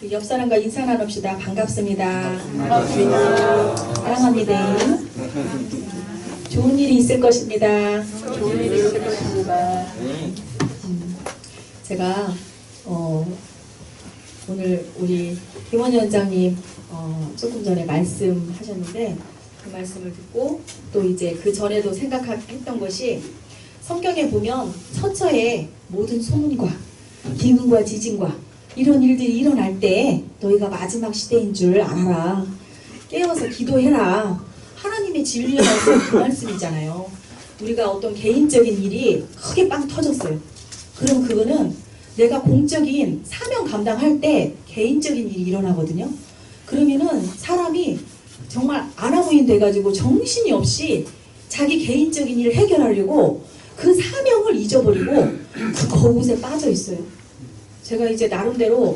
그 옆 사람과 인사 나눕시다. 반갑습니다. 반갑습니다. 사랑합니다. 좋은 일이 있을 것입니다. 좋은 일이 있을 것입니다. 제가 오늘 우리 김원 위원장님 조금 전에 말씀하셨는데 그 말씀을 듣고 또 이제 그 전에도 생각했던 것이 성경에 보면 처처에 모든 소문과 기근과 지진과 이런 일들이 일어날 때 너희가 마지막 시대인 줄 알아라. 깨어서 기도해라. 하나님의 진리의 말씀 그 말씀이잖아요. 우리가 어떤 개인적인 일이 크게 빵 터졌어요. 그럼 그거는 내가 공적인 사명 감당할 때 개인적인 일이 일어나거든요. 그러면은 사람이 정말 아나무인 돼가지고 정신이 없이 자기 개인적인 일을 해결하려고 그 사명을 잊어버리고 그 거웃에 빠져 있어요. 제가 이제 나름대로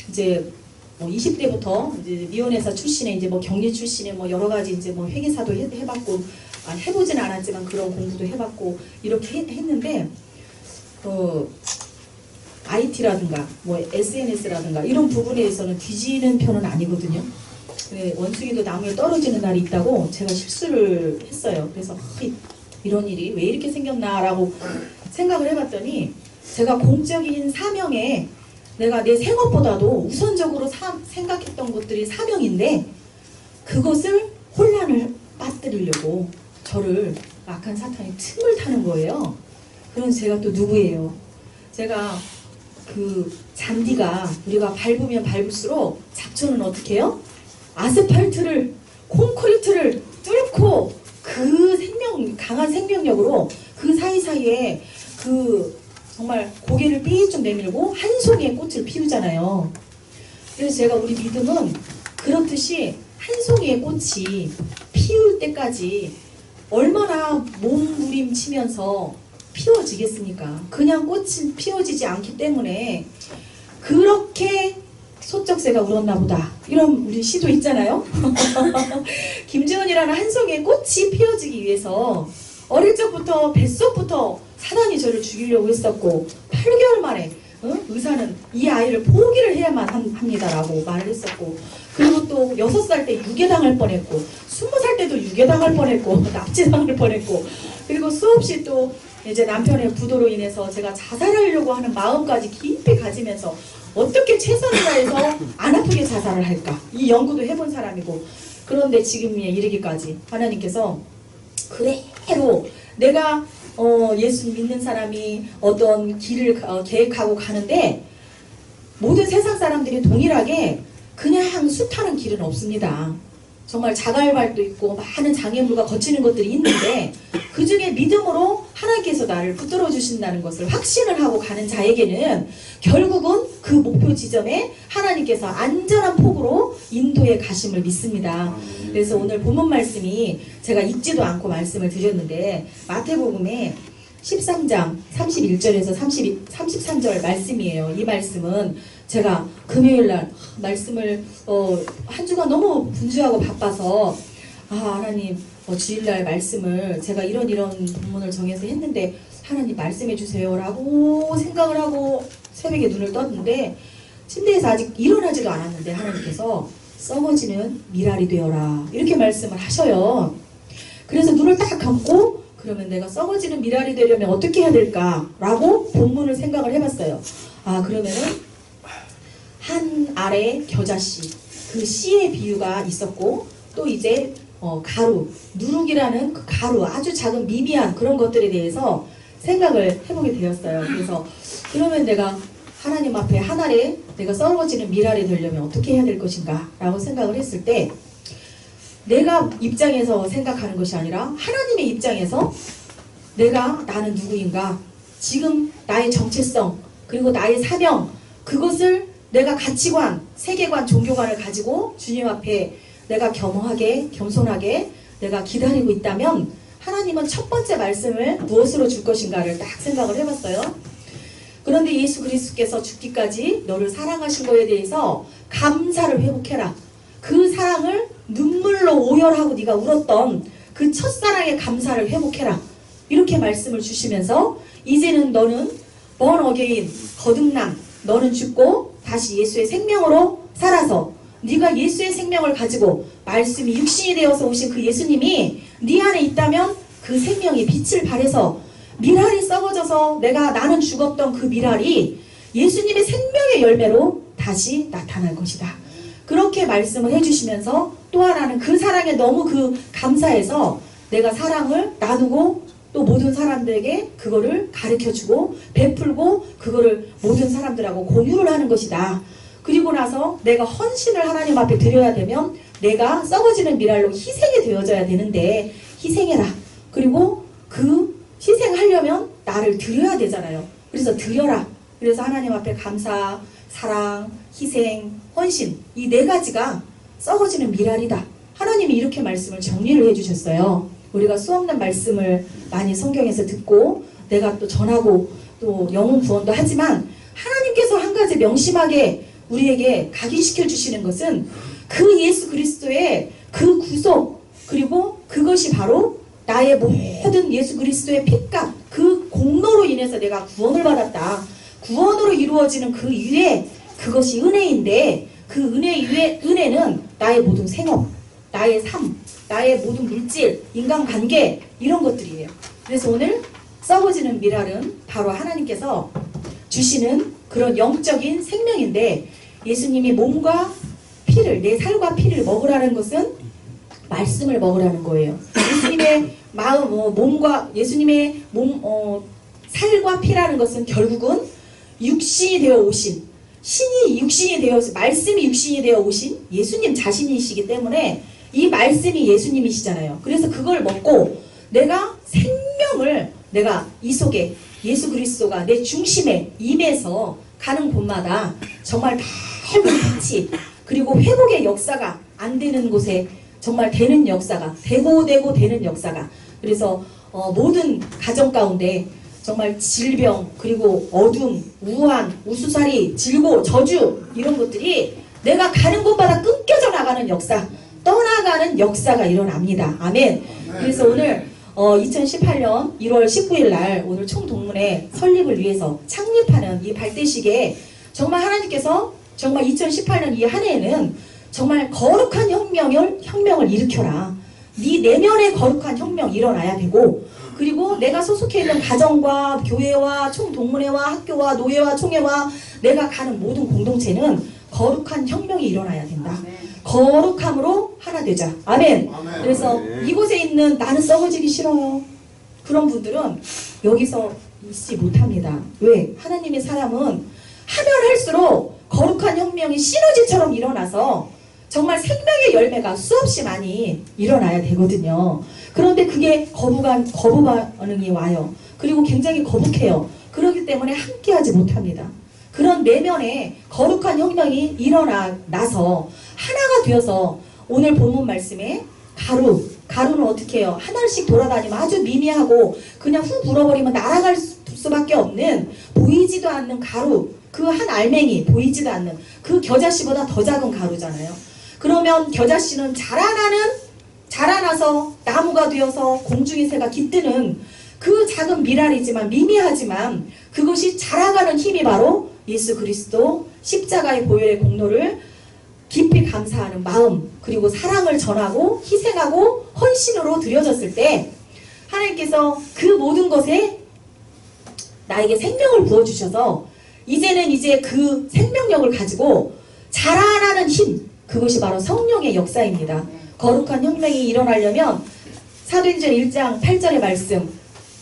이제 뭐 20대부터 이제 미혼회사 출신에 이제 뭐 경리 출신에 뭐 여러 가지 이제 뭐 회계사도 해봤고 해보진 않았지만 그런 공부도 해봤고 이렇게 했는데 IT라든가 뭐 SNS라든가 이런 부분에서는 뒤지는 편은 아니거든요. 원숭이도 나무에 떨어지는 날이 있다고 제가 실수를 했어요. 그래서 이런 일이 왜 이렇게 생겼나라고 생각을 해봤더니 제가 공적인 사명에 내가 내 생업보다도 우선적으로 생각했던 것들이 사명인데 그것을 혼란을 빠뜨리려고 저를 악한 사탄이 틈을 타는 거예요. 그래서 제가 또 누구예요? 제가 그 잔디가 우리가 밟으면 밟을수록 잡초는 어떻게 해요? 아스팔트를 콘크리트를 뚫고 그 강한 생명력으로 그 사이사이에 그 정말 고개를 삐쭉 내밀고 한 송이의 꽃을 피우잖아요. 그래서 제가 우리 믿음은 그렇듯이 한 송이의 꽃이 피울 때까지 얼마나 몸부림치면서 피워지겠습니까? 그냥 꽃이 피워지지 않기 때문에 그렇게 소쩍새가 울었나 보다. 이런 우리 시도 있잖아요. 김지원이라는 한 송이의 꽃이 피워지기 위해서 어릴 적부터 뱃속부터 사단이 저를 죽이려고 했었고 8개월 만에 의사는 이 아이를 포기를 해야만 합니다라고 말을 했었고 그리고 또 6살 때 유괴당할 뻔했고 20살 때도 유괴당할 뻔했고 납치당할 뻔했고 그리고 수없이 또 이제 남편의 부도로 인해서 제가 자살하려고 하는 마음까지 깊이 가지면서 어떻게 최선을 다해서 안 아프게 자살을 할까 이 연구도 해본 사람이고 그런데 지금에 이르기까지 하나님께서 그대로 내가 예수 믿는 사람이 어떤 길을 계획하고 가는데 모든 세상 사람들이 동일하게 그냥 숱하는 길은 없습니다. 정말 자갈발도 있고 많은 장애물과 거치는 것들이 있는데 그 중에 믿음으로 하나님께서 나를 붙들어 주신다는 것을 확신을 하고 가는 자에게는 결국은 그 목표 지점에 하나님께서 안전한 폭으로 인도해 가심을 믿습니다. 그래서 오늘 본문 말씀이 제가 읽지도 않고 말씀을 드렸는데 마태복음에 13장 31절에서 33절 말씀이에요. 이 말씀은 제가 금요일날 말씀을 한 주간 너무 분주하고 바빠서 하나님 주일날 말씀을 제가 이런 본문을 정해서 했는데 하나님 말씀해 주세요 라고 생각을 하고 새벽에 눈을 떴는데 침대에서 아직 일어나지도 않았는데 하나님께서 썩어지는 미랄이 되어라 이렇게 말씀을 하셔요. 그래서 눈을 딱 감고 그러면 내가 썩어지는 미랄이 되려면 어떻게 해야 될까 라고 본문을 생각을 해봤어요. 그러면은 한 알의 겨자씨 그 씨의 비유가 있었고 또 이제 가루 누룩이라는 그 가루 아주 작은 미비한 그런 것들에 대해서 생각을 해보게 되었어요. 그래서 그러면 내가 하나님 앞에 한 알에 내가 썩어지는 미랄이 되려면 어떻게 해야 될 것인가 라고 생각을 했을 때 내가 입장에서 생각하는 것이 아니라 하나님의 입장에서 나는 누구인가 지금 나의 정체성 그리고 나의 사명 그것을 내가 가치관, 세계관, 종교관을 가지고 주님 앞에 내가 겸허하게 겸손하게 내가 기다리고 있다면 하나님은 첫 번째 말씀을 무엇으로 줄 것인가를 딱 생각을 해봤어요. 그런데 예수 그리스도께서 죽기까지 너를 사랑하신 거에 대해서 감사를 회복해라. 그 사랑을 눈물로 오열하고 네가 울었던 그 첫사랑의 감사를 회복해라. 이렇게 말씀을 주시면서 이제는 너는 born again, 거듭남, 너는 죽고 다시 예수의 생명으로 살아서 네가 예수의 생명을 가지고 말씀이 육신이 되어서 오신 그 예수님이 네 안에 있다면 그 생명이 빛을 발해서 밀알이 썩어져서 나는 죽었던 그 밀알이 예수님의 생명의 열매로 다시 나타날 것이다. 그렇게 말씀을 해주시면서 또 하나는 그 사랑에 너무 감사해서 내가 사랑을 나누고 또 모든 사람들에게 그거를 가르쳐주고 베풀고 그거를 모든 사람들하고 공유를 하는 것이다. 그리고 나서 내가 헌신을 하나님 앞에 드려야 되면 내가 썩어지는 밀알로 희생이 되어져야 되는데 희생해라. 그리고 그 희생하려면 나를 드려야 되잖아요. 그래서 드려라. 그래서 하나님 앞에 감사, 사랑, 희생, 헌신 이 네 가지가 썩어지는 밀알이다. 하나님이 이렇게 말씀을 정리를 해주셨어요. 우리가 수없는 말씀을 많이 성경에서 듣고 내가 또 전하고 또 영혼 구원도 하지만 하나님께서 한 가지 명심하게 우리에게 각인시켜 주시는 것은 그 예수 그리스도의 그 구속 그리고 그것이 바로 나의 모든 예수 그리스도의 핏값 그 공로로 인해서 내가 구원을 받았다. 구원으로 이루어지는 그 유예 그것이 은혜인데 그 은혜는 나의 모든 생업, 나의 삶, 나의 모든 물질, 인간관계 이런 것들이에요. 그래서 오늘 썩어지는 밀알은 바로 하나님께서 주시는 그런 영적인 생명인데 예수님이 몸과 피를 내 살과 피를 먹으라는 것은 말씀을 먹으라는 거예요. 예수님의 몸과 예수님의 살과 피라는 것은 결국은 육신이 되어 오신 신이 육신이 되어서 말씀이 육신이 되어 오신 예수님 자신이시기 때문에 이 말씀이 예수님이시잖아요. 그래서 그걸 먹고 내가 생명을 내가 이 속에 예수 그리스도가 내 중심에 임해서 가는 곳마다 정말 밝은 빛이 그리고 회복의 역사가 안 되는 곳에 정말 되는 역사가 되고 되는 역사가 그래서 모든 가정 가운데 정말 질병 그리고 어둠, 우한, 우수살이, 질고, 저주 이런 것들이 내가 가는 곳마다 끊겨져 나가는 역사 떠나가는 역사가 일어납니다. 아멘. 그래서 오늘 2018년 1월 19일 날 오늘 총동문회 설립을 위해서 창립하는 이 발대식에 정말 하나님께서 정말 2018년 이 한 해에는 정말 거룩한 혁명을 일으켜라. 네 내면의 거룩한 혁명 일어나야 되고 그리고 내가 소속해 있는 가정과 교회와 총동문회와 학교와 노예와 총회와 내가 가는 모든 공동체는 거룩한 혁명이 일어나야 된다. 거룩함으로 하나 되자. 아멘. 그래서 이곳에 있는 나는 썩어지기 싫어요. 그런 분들은 여기서 있지 못합니다. 왜? 하나님의 사람은 하면 할수록 거룩한 혁명이 시너지처럼 일어나서 정말 생명의 열매가 수없이 많이 일어나야 되거든요. 그런데 그게 거부 반응이 와요. 그리고 굉장히 거북해요. 그렇기 때문에 함께하지 못합니다. 그런 내면에 거룩한 혁명이 일어나서 하나가 되어서 오늘 본문 말씀에 가루는 어떻게 해요? 하나씩 돌아다니면 아주 미미하고 그냥 후 불어버리면 날아갈 수밖에 없는 보이지도 않는 가루 그 한 알맹이 보이지도 않는 그 겨자씨보다 더 작은 가루잖아요. 그러면 겨자씨는 자라나서 나무가 되어서 공중의 새가 깃드는 그 작은 밀알이지만 미미하지만 그것이 자라가는 힘이 바로 예수 그리스도 십자가의 보혈의 공로를 깊이 감사하는 마음 그리고 사랑을 전하고 희생하고 헌신으로 드려졌을 때 하나님께서 그 모든 것에 나에게 생명을 부어주셔서 이제는 그 생명력을 가지고 자라나는 힘 그것이 바로 성령의 역사입니다. 거룩한 혁명이 일어나려면 사도행전 1장 8절의 말씀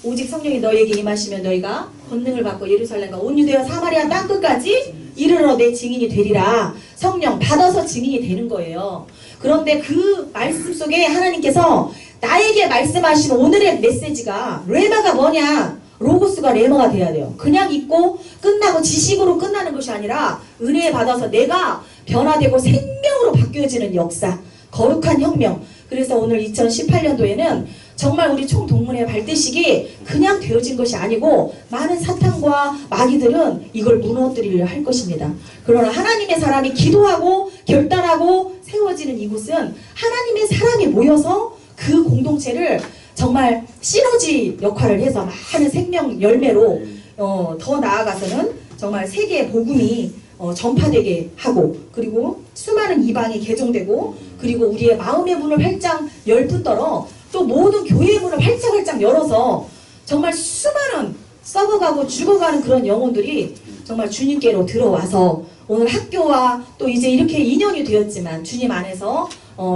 오직 성령이 너희에게 임하시면 너희가 권능을 받고 예루살렘과 온 유대와 사마리아 땅끝까지 이르러 내 증인이 되리라. 성령 받아서 증인이 되는 거예요. 그런데 그 말씀 속에 하나님께서 나에게 말씀하신 오늘의 메시지가 레마가 뭐냐? 로고스가 레마가 돼야 돼요. 그냥 읽고 끝나고 지식으로 끝나는 것이 아니라 은혜 받아서 내가 변화되고 생명으로 바뀌어지는 역사 거룩한 혁명. 그래서 오늘 2018년도에는 정말 우리 총동문회 발대식이 그냥 되어진 것이 아니고 많은 사탄과 마귀들은 이걸 무너뜨리려 할 것입니다. 그러나 하나님의 사람이 기도하고 결단하고 세워지는 이곳은 하나님의 사람이 모여서 그 공동체를 정말 시너지 역할을 해서 많은 생명 열매로 더 나아가서는 정말 세계 복음이 전파되게 하고, 그리고 수많은 이방이 개종되고, 그리고 우리의 마음의 문을 활짝 열 뿐더러 또 모든 교회의 문을 활짝 열어서 정말 수많은 썩어가고 죽어가는 그런 영혼들이 정말 주님께로 들어와서 오늘 학교와 또 이제 이렇게 인연이 되었지만, 주님 안에서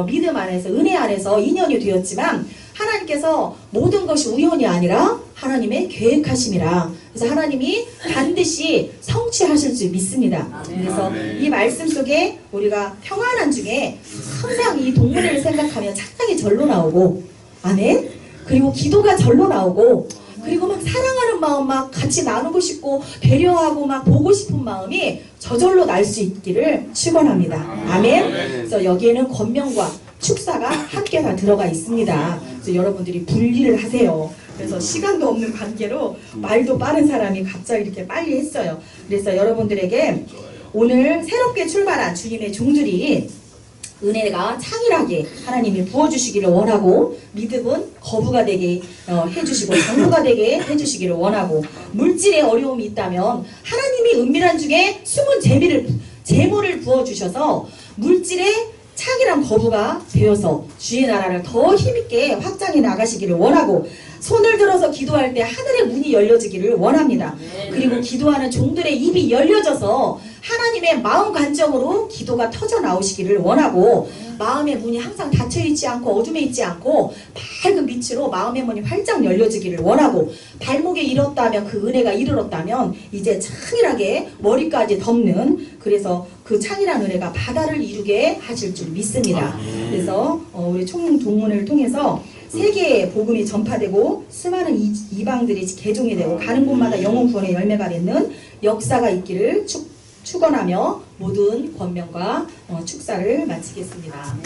믿음 안에서 은혜 안에서 인연이 되었지만, 하나님께서 모든 것이 우연이 아니라 하나님의 계획하심이라. 그래서 하나님이 반드시 성취하실 줄 믿습니다. 그래서 이 말씀 속에 우리가 평안한 중에 항상 이 동문회를 생각하면 착각이 절로 나오고, 아멘. 그리고 기도가 절로 나오고, 그리고 막 사랑하는 마음 막 같이 나누고 싶고 배려하고 막 보고 싶은 마음이 저절로 날 수 있기를 축원합니다. 아멘. 그래서 여기에는 권면과 축사가 함께 다 들어가 있습니다. 그래서 여러분들이 분리를 하세요. 그래서 시간도 없는 관계로 말도 빠른 사람이 갑자기 이렇게 빨리 했어요. 그래서 여러분들에게 오늘 새롭게 출발한 주님의 종들이 은혜가 창일하게 하나님이 부어주시기를 원하고, 믿음은 거부가 되게 해주시고 장부가 되게 해주시기를 원하고, 물질에 어려움이 있다면 하나님이 은밀한 중에 숨은 재물을 부어주셔서 물질에 창이란 거부가 되어서 주의 나라를 더 힘있게 확장해 나가시기를 원하고, 손을 들어서 기도할 때 하늘의 문이 열려지기를 원합니다. 그리고 기도하는 종들의 입이 열려져서 하나님의 마음 관점으로 기도가 터져 나오시기를 원하고, 마음의 문이 항상 닫혀 있지 않고 어둠에 있지 않고 밝은 빛으로 마음의 문이 활짝 열려지기를 원하고, 발목에 이뤘다면 그 은혜가 이르렀다면 이제 창일하게 머리까지 덮는, 그래서 그 창일한 은혜가 바다를 이루게 하실 줄 믿습니다. 그래서 우리 총동문을 통해서 세계에 복음이 전파되고 수많은 이방들이 개종이 되고 가는 곳마다 영혼 구원의 열매가 맺는 역사가 있기를 축원하며 모든 권면과 축사를 마치겠습니다.